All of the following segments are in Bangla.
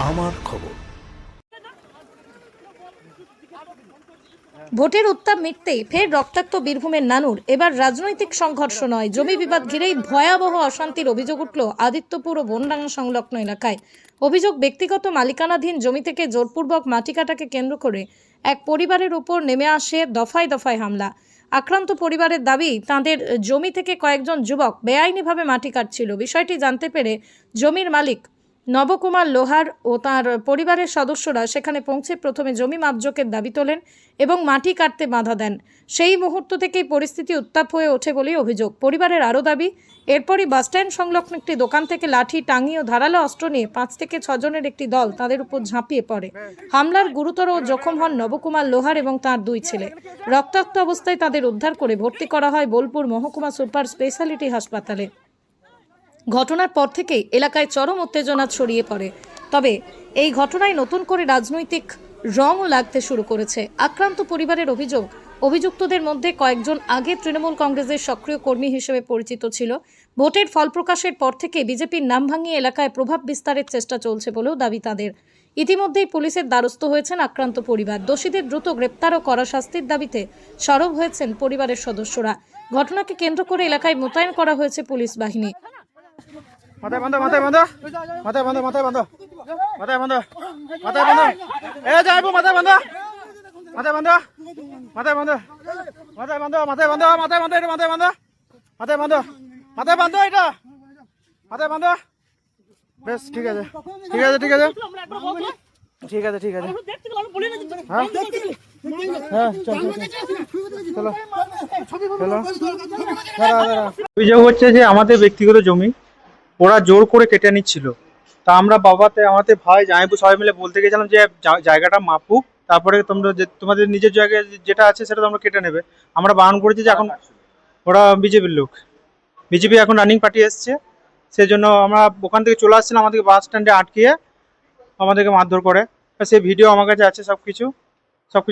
আমার খবর। ভোটের উত্তাপ মিটতেই ফের রক্তাক্ত বীরভূমের নানুর। এবার রাজনৈতিক সংঘর্ষ নয়, জমি বিবাদ ঘিরেই ভয়াবহ অশান্তির অভিযোগ উঠল আদিত্যপুর ও বনডাঙ্গা সংলগ্ন এলাকায়। অভিযোগ, ব্যক্তিগত মালিকানাধীন জমি থেকে জোরপূর্বক মাটি কাটাকে কেন্দ্র করে এক পরিবারের উপর নেমে আসে দফায় দফায় হামলা। আক্রান্ত পরিবারের দাবি, তাদের জমি থেকে কয়েকজন যুবক বেআইনিভাবে মাটি কাটছিল। বিষয়টি জানতে পেরে জমির মালিক নবকুমার লোহার ও তার পরিবারের সদস্যরা সেখানে পৌঁছে প্রথমে জমি মাপজোকের দাবি তোলেন এবং মাটি কাটতে বাধা দেন। সেই মুহূর্ত থেকেই পরিস্থিতি উত্তাপ হয়ে ওঠে বলেই অভিযোগ। পরিবারের আরও দাবি, এরপরই বাসস্ট্যান্ড সংলগ্ন একটি দোকান থেকে লাঠি, টাঙ্গি ও ধারালো অস্ত্র নিয়ে 5 থেকে 6 জনের একটি দল তাদের উপর ঝাঁপিয়ে পড়ে। হামলার গুরুতর ও জখম হন নবকুমার লোহার এবং তার 2 ছেলে। রক্তাক্ত অবস্থায় তাদের উদ্ধার করে ভর্তি করা হয় বোলপুর মহকুমা সুপার স্পেশালিটি হাসপাতালে। ঘটনার পর থেকেই এলাকায় চরম উত্তেজনা ছড়িয়ে পড়ে। তবে এই ঘটনায় নতুন করে রাজনৈতিক রঙও লাগতে শুরু করেছে। আক্রান্ত পরিবারের অভিযোগ, অভিযুক্তদের মধ্যে কয়েকজন আগে তৃণমূল কংগ্রেসের সক্রিয় কর্মী হিসেবে পরিচিত ছিল। ভোটের ফল প্রকাশের পর থেকে বিজেপির নাম ভাঙিয়ে এলাকায় প্রভাব বিস্তারের চেষ্টা চলছে বলেও দাবি তাদের। ইতিমধ্যেই পুলিশের দ্বারস্থ হয়েছেন আক্রান্ত পরিবার। দোষীদের দ্রুত গ্রেপ্তার ও কড়া শাস্তির দাবিতে সরব হয়েছেন পরিবারের সদস্যরা। ঘটনাকে কেন্দ্র করে এলাকায় মোতায়েন করা হয়েছে পুলিশ বাহিনী। মাথায় বাঁধো, মাথায় বাঁধো, মাথায় বাঁধো, মাথায় বাঁধো, মাথায় বাঁধো, মাথায় বাঁধো, এ যাইবো, মাথায় বাঁধো, মাথায় বাঁধো, মাথায় বাঁধো, মাথায় বাঁধো, মাথায় বাঁধো, মাথায় বাঁধো, এটা মাথায় বাঁধো, মাথায় বাঁধো, মাথায় বাঁধো, এটা মাথায় বাঁধো। বেশ, ঠিক আছে, ঠিক আছে, ঠিক আছে, ঠিক আছে, ঠিক আছে। হ্যাঁ হ্যাঁ, চলো চলো চলো। অভিযোগ হচ্ছে যে আমাদের ব্যক্তিগত জমি ওরা জোর করে কেটে নিচ্ছিল। তা আমরা আমাদের ভাই জামাইবু সবাই মিলে বলতে গেছিলাম যে জায়গাটা মাপুক, তারপরে তোমরা তোমাদের নিজের জায়গায় যেটা আছে সেটা তোমরা কেটে নেবে। আমরা বারণ করেছি যে এখন ওরা বিজেপির লোক, বিজেপি এখন রানিং পার্টি এসছে, সেজন্য আমরা ওখান থেকে চলে আসছিলাম। আমাদেরকে বাস স্ট্যান্ডে আটকিয়ে আমাদেরকে মারধর করে। সেই ভিডিও আমার কাছে আছে, সব কিছু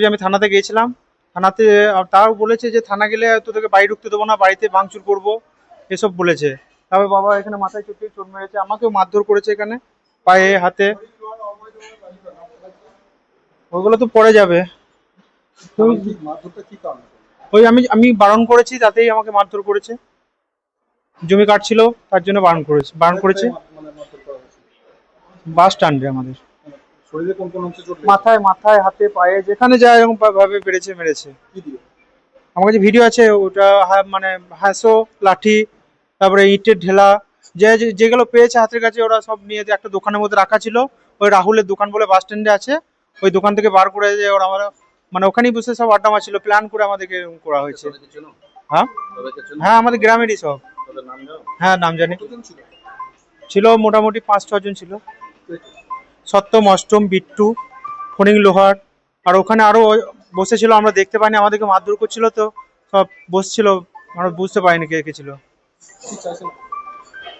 আমি থানাতে গিয়েছিলাম। থানাতে তাও বলেছে যে থানা গেলে তোদেরকে বাড়ি ঢুকতে দেবো না, বাড়িতে ভাঙচুর করবো, এসব বলেছে। তবে বাবা এখানে মাথায় চোট মেরেছে, আমাকেও মারধর করেছে এখানে পায়ে হাতে। ওইগুলো তো পড়ে যাবে। ওই আমি বারণ করেছি, তাতেই আমাকে মারধর করেছে। জমি কাটছিল তার জন্য বারণ করেছে। বাস স্ট্যান্ডে আমাদের মাথায় মাথায় হাতে পায়ে যেখানে যায় এরকম ভাবে মেরেছে। আমার কাছে ভিডিও আছে, ওটা মানে হাঁসো, লাঠি, তারপরে ইটের ঢেলা, যেগুলো পেয়েছে হাতের কাছে ওরা সব নিয়ে একটা দোকানের মধ্যে রাখা ছিল। ওই রাহুলের দোকান বলে বাস স্ট্যান্ডে আছে, ওই দোকান থেকে বার করে ওরা আমরা মানে ওখানেই বসে সব আড্ডা মারছিল। প্ল্যান করে আমাদেরকে করা হয়েছে। হ্যাঁ হ্যাঁ, আমাদের গ্রামেরই সব। হ্যাঁ, নাম জানি। ছিল মোটামুটি 5-6 জন ছিল। সত্যম, অষ্টম, বিট্টু, ফণিং লোহার, আর ওখানে আরো বসেছিল, আমরা দেখতে পাইনি। আমাদেরকে মারধর করছিল, তো সব বসছিল, আমরা বুঝতে পারিনি কে ছিল।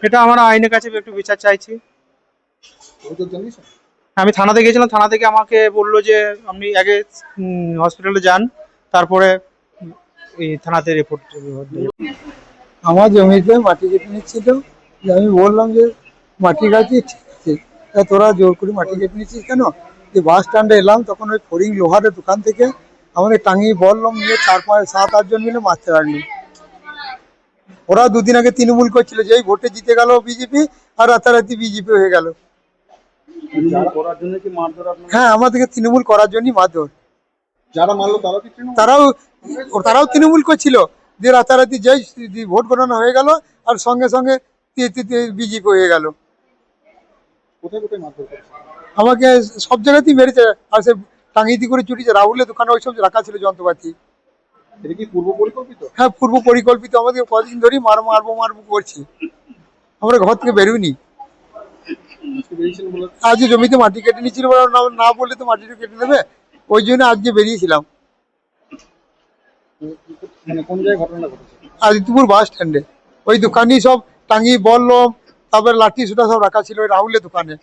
এটা আমরা আইনের কাছে একটু বিচার চাইছি। আমি থানাতে গিয়েছিলাম, থানা থেকে আমাকে বললো যে আপনি আগে হসপিটালে যান, তারপরে এই থানাতে রিপোর্ট। আমার জমিতে মাটি কেটে নিচ্ছিল, আমি বললাম যে মাটি কাটি, ঠিক আছে, তোরা জোর করে মাটি কেটে নিচ্ছিস কেন? যে বাস স্ট্যান্ডে এলাম, তখন ওই ফড়িং লোহারের দোকান থেকে আমাদের টাঙিয়ে বললাম নিয়ে 4-5-7-8 জন মিলে মারতে লাগলো। ওরা 2 দিন আগে তৃণমূল করছিল, যেই ভোটে জিতে গেল বিজেপি, আর রাতারাতি বিজেপি হয়ে গেল। হ্যাঁ, আমাদেরকে তৃণমূল করার জন্যই মারধর। যারা মারলো তারাও তৃণমূল করছিল, যে রাতারাতি যেই ভোট গণনা হয়ে গেল আর সঙ্গে সঙ্গে বিজেপি হয়ে গেল। আমাকে সব জায়গাতেই মেরেছে, আর সে টাঙ্গিতি করে চুটিছে। রাহুলের দোকানে ওইসব রাখা ছিল যন্ত্রপাতি। হ্যাঁ, পূর্ব পরিকল্পিত। আমাদের কদিন ধরেই মারবো করছি, আমরা ঘর থেকে বেরোইনি। আজকে জমিতে মাটি কেটে নিচ্ছিল, না বললে তো মাটিটা কেটে দেবে, ওই জন্য আজকে বেরিয়েছিলাম। আদিত্যপুর বাস স্ট্যান্ডে ওই দোকানেই সব টাঙ্গি বললাম, তারপরে লাঠি সুটা সব রাখা ছিল ওই রাহুলের দোকানে।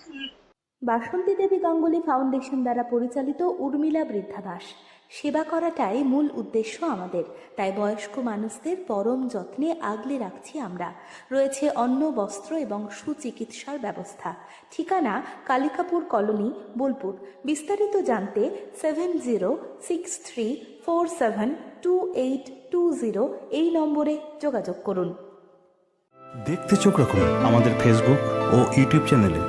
বাসন্তী দেবী গাঙ্গুলি ফাউন্ডেশন দ্বারা পরিচালিত উর্মিলা বৃদ্ধাবাস সেবা করাটাই মূল উদ্দেশ্য আমাদের। তাই বয়স্ক মানুষদের পরম যত্নে আগলে রাখছি আমরা। রয়েছে অন্ন, বস্ত্র এবং সুচিকিৎসার ব্যবস্থা। ঠিকানা কালিকাপুর কলোনি, বোলপুর। বিস্তারিত জানতে 7063472820 এই নম্বরে যোগাযোগ করুন। দেখতে চোখ রাখুন আমাদের ফেসবুক ও ইউটিউব চ্যানেলে।